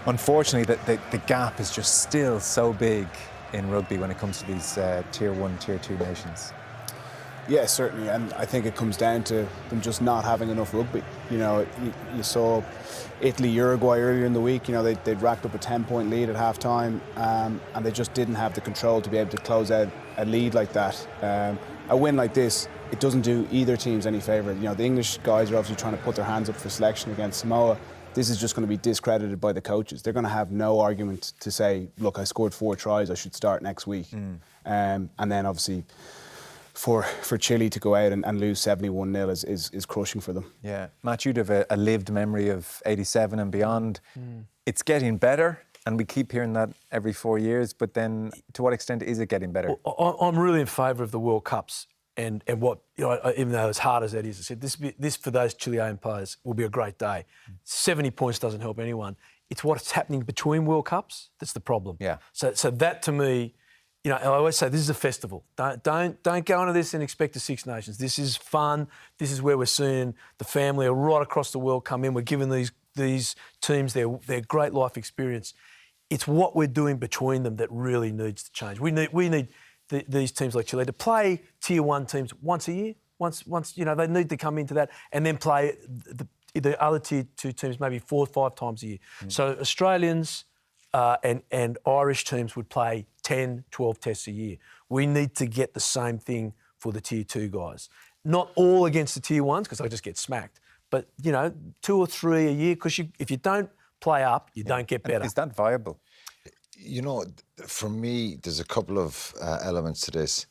Unfortunately, the gap is just still so big in rugby when it comes to these Tier 1, Tier 2 nations. Yeah, certainly, and I think it comes down to them just not having enough rugby. You know, you saw Italy, Uruguay earlier in the week. You know, they'd racked up a 10-point lead at half-time, and they just didn't have the control to be able to close out a lead like that. A win like this, it doesn't do either teams any favour. You know, the English guys are obviously trying to put their hands up for selection against Samoa. This is just going to be discredited by the coaches. They're going to have no argument to say, look, I scored 4 tries, I should start next week. And then obviously for Chile to go out and lose 71-0 is crushing for them. Yeah. Matt, you'd have a lived memory of 87 and beyond. It's getting better, and we keep hearing that every 4 years, but then to what extent is it getting better? Well, I'm really in favour of the World Cups. And what, you know, even though as hard as that is, I said, this for those Chilean players will be a great day. 70 points doesn't help anyone. It's what's happening between World Cups that's the problem. Yeah. So that to me, you know, I always say this is a festival. Don't go into this and expect the Six Nations. This is fun. This is where we're seeing the family right across the world come in. We're giving these teams their great life experience. It's what we're doing between them that really needs to change. We need these teams like Chile to play Tier 1 teams once a year. Once you know, they need to come into that and then play the other Tier 2 teams maybe 4 or 5 times a year. So Australians and Irish teams would play 10, 12 tests a year. We need to get the same thing for the Tier 2 guys. Not all against the Tier 1s because they just get smacked, but, you know, 2 or 3 a year because if you don't play up, you don't get better. And is that viable? You know, for me, there's a couple of elements to this.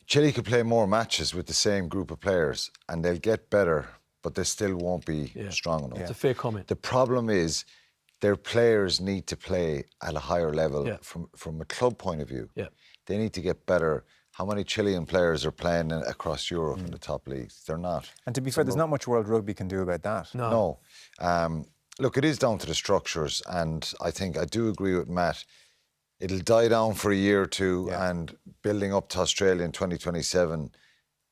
Chile could play more matches with the same group of players and they'll get better, but they still won't be strong enough. It's a fair comment. The problem is their players need to play at a higher level from a club point of view. They need to get better. How many Chilean players are playing across Europe in the top leagues? They're not. And to be fair, there's not much World Rugby can do about that. No. Look, it is down to the structures, and I think I do agree with Matt. It'll die down for a year or two, and building up to Australia in 2027,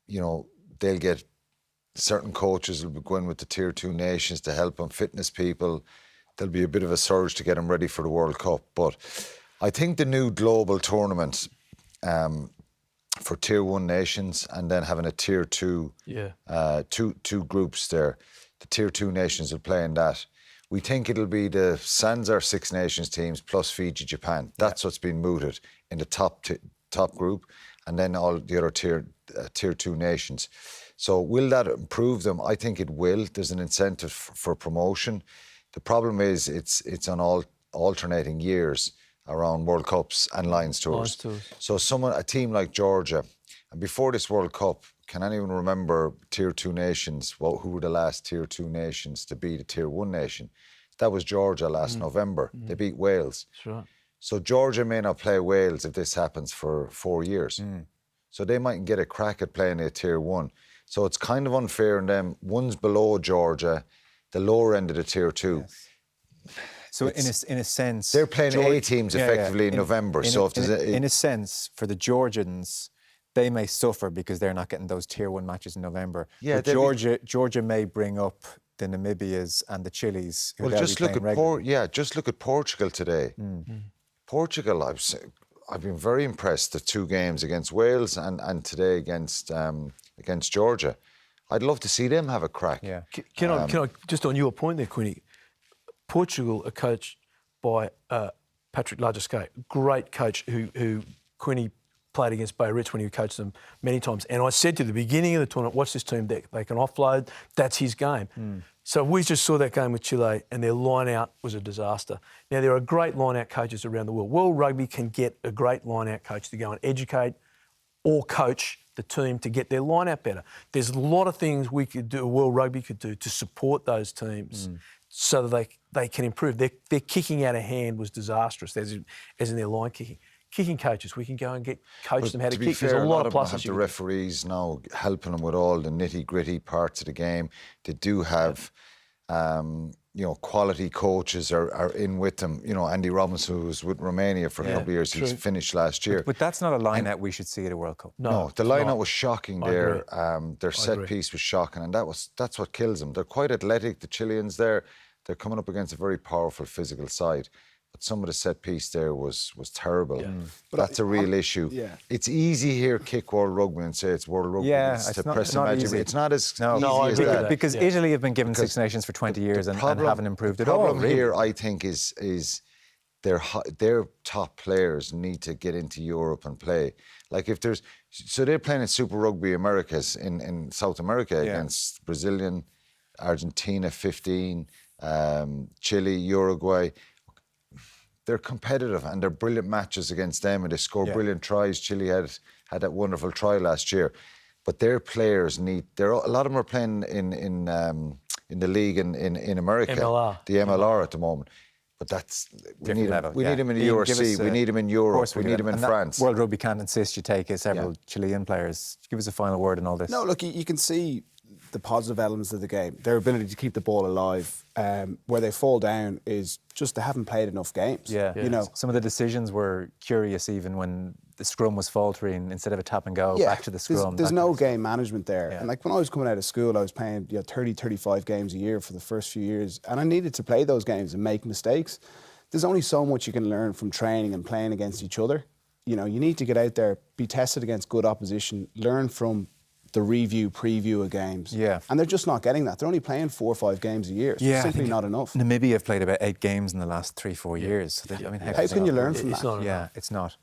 you know, they'll get certain coaches will be going with the Tier 2 nations to help them, fitness people. There'll be a bit of a surge to get them ready for the World Cup. But I think the new global tournament for Tier 1 nations and then having a Tier 2, two groups there, the Tier 2 nations will play in that. We think it'll be the Sanzar Six Nations teams plus Fiji, Japan. That's what's been mooted in the top group, and then all the other Tier 2 nations. So will that improve them? I think it will. There's an incentive for promotion. The problem is it's on alternating years around World Cups and Lions Tours. So a team like Georgia, and before this World Cup, can anyone remember Tier 2 nations? Well, who were the last Tier 2 nations to beat a Tier 1 nation? That was Georgia last November. They beat Wales. That's right. So Georgia may not play Wales if this happens for 4 years. So they mightn't get a crack at playing a Tier 1. So it's kind of unfair in them. One's below Georgia, the lower end of the Tier 2. So in a sense... They're playing A teams effectively in November. In a sense, for the Georgians, they may suffer because they're not getting those Tier 1 matches in November. Yeah, but Georgia may bring up the Namibias and the Chiles. Well, just look at Portugal today. Portugal, I've been very impressed. The 2 games against Wales and today against Georgia. I'd love to see them have a crack. Yeah. Can I just on your point there, Quinny? Portugal are coached by Patrick Largesquet, great coach who Quinny played against Biarritz when he coached them many times. And I said to the beginning of the tournament, watch this team, they can offload, that's his game. So we just saw that game with Chile and their line-out was a disaster. Now, there are great line-out coaches around the world. World Rugby can get a great line-out coach to go and educate or coach the team to get their line-out better. There's a lot of things we could do, World Rugby could do to support those teams so that they can improve. Their kicking out of hand was disastrous, as in their line kicking. Kicking coaches, we can go and coach them how to kick. Fair, there's a lot of pluses. Have the referees now helping them with all the nitty-gritty parts of the game. They do have, quality coaches are in with them. You know, Andy Robinson, who was with Romania for a couple of years, he's finished last year. But that's not a line-out we should see at a World Cup. No, the line-out was shocking there. Their set piece was shocking, and that's what kills them. They're quite athletic, the Chileans there. they're coming up against a very powerful physical side. But some of the set piece there was terrible. But that's a real issue. Yeah. It's easy here, kick World Rugby and say it's World Rugby. Yeah, it's it's to not- press it's not imagine. easy. It's not as easy I as agree with that. that. Because Yeah. Italy have been given Because Six Nations for 20 years and problem- haven't improved at The all. problem really. here, I think, is their top players need to get into Europe and play. Like if there's, so they're playing in Super Rugby Americas in South America against Brazilian, Argentina 15, Chile, Uruguay. They're competitive and they're brilliant matches against them and they score brilliant tries. Chile had that wonderful try last year. But their players need, a lot of them are playing in the league in America, MLR. the MLR at the moment. But that's, we need level, him. We yeah. need him in the Ian, give URC. us We need him in Europe. course We do. need him in And that France. World Rugby can't insist you take several Chilean players. Give us a final word on all this. No, look, you can see the positive elements of the game. Their ability to keep the ball alive. Where they fall down is just they haven't played enough games. Yeah. You know. Some of the decisions were curious even when the scrum was faltering. Instead of a tap and go, back to the scrum. There's that no kind of stuff. game management there. Yeah. And like when I was coming out of school, I was playing 30, 35 games a year for the first few years. And I needed to play those games and make mistakes. There's only so much you can learn from training and playing against each other. You know, you need to get out there, be tested against good opposition, learn from the preview of games. Yeah. And they're just not getting that. They're only playing 4 or 5 games a year. So it's I simply think not enough. Namibia have played about 8 games in the last 3-4 years. So I mean, How can you learn from It's that? not enough. Yeah, it's not.